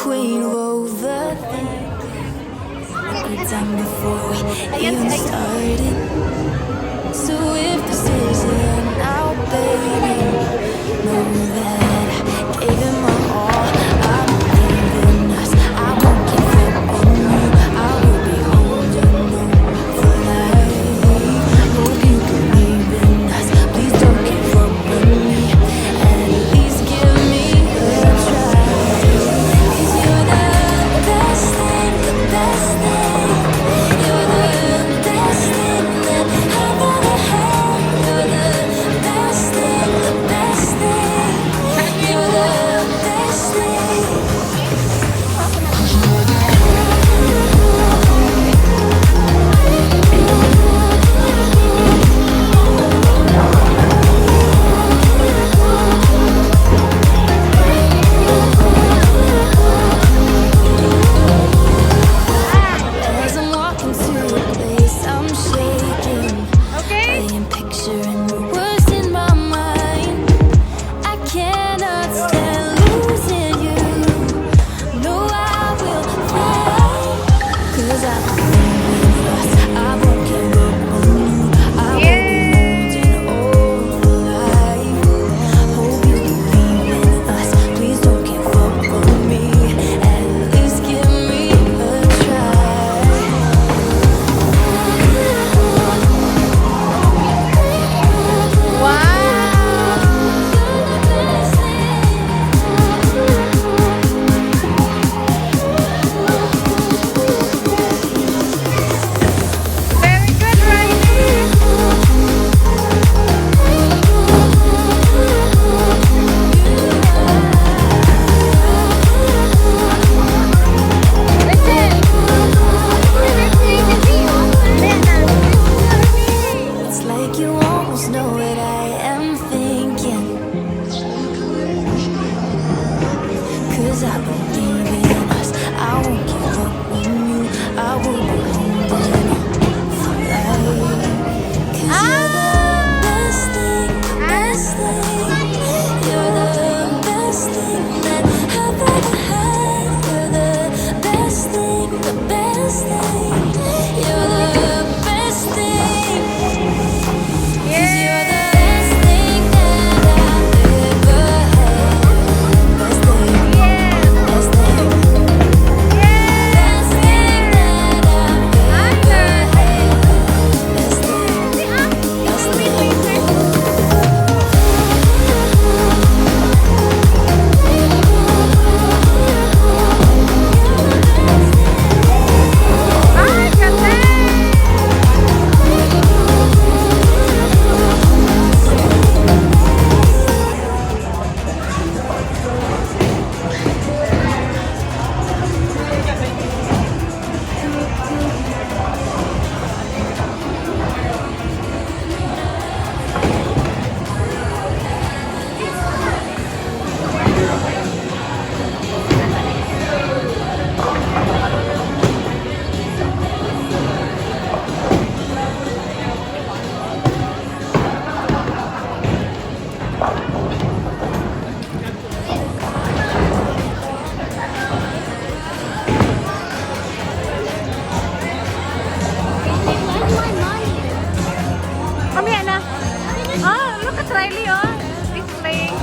queen over every time before we even started. So if this isn't our baby, know that I gave it my all. I believe in us. I won't give up on you. I will be holding on for life. Hope you believe in us. Please don't give up on me. At least give me a try. 'Cause you're the best thing, the best thing. You're the best thing that I've ever had. You're the best thing, the best thing. You're the best thing. As I'm walking to a place, I'm shaking. Playing picturing the words in my mind. I cannot stand losing you. No, I will fight. 'Cause I believe in us. I won't give up on you. I will be holding on for life. Hope you believe in us. Please don't give up on me. At least give me a try. Very good, Riley. It's like you almost know what I am thinking. 'Cause I believe in us. I won't give up on you. I will be holding on for life. 'Cause you're the best thing, best thing. You're the best thing that I've ever had. You're the best thing, the best thing. You're the best thing. 'Cause you're the best thing that I've ever had. Best thing, best thing. Best thing that I've ever had. Best thing, best thing. Ay, galing! Mamaya na. Oh, look at Riley, oh. He's playing.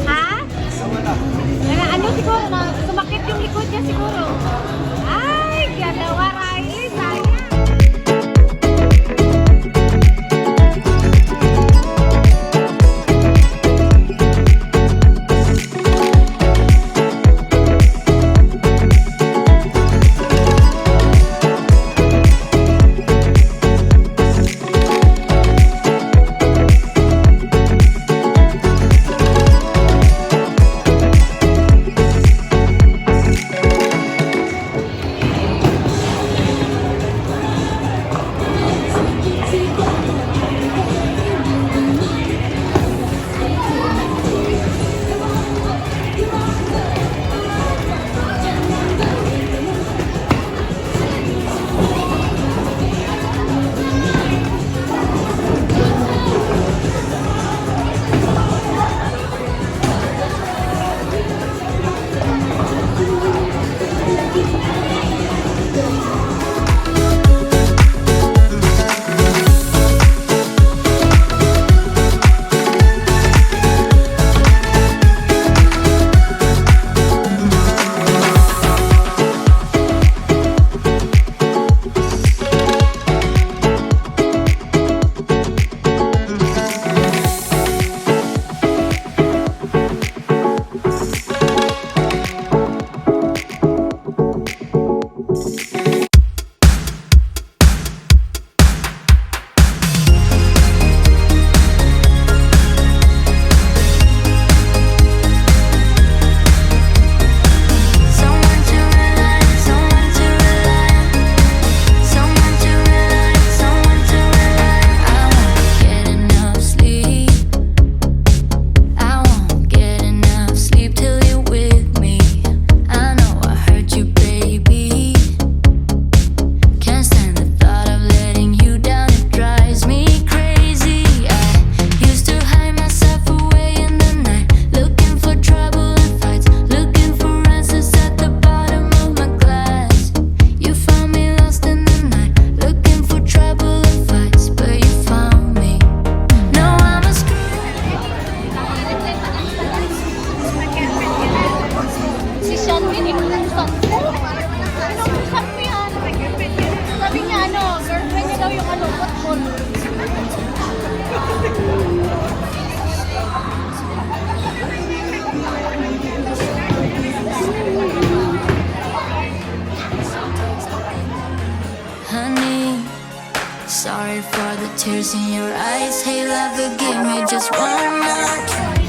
Ha? Ano siguro? Sumakit yung likod niya siguro. Ay, galawa Riley, sayang. Honey, sorry for the tears in your eyes. Hey, love, forgive me just one more time.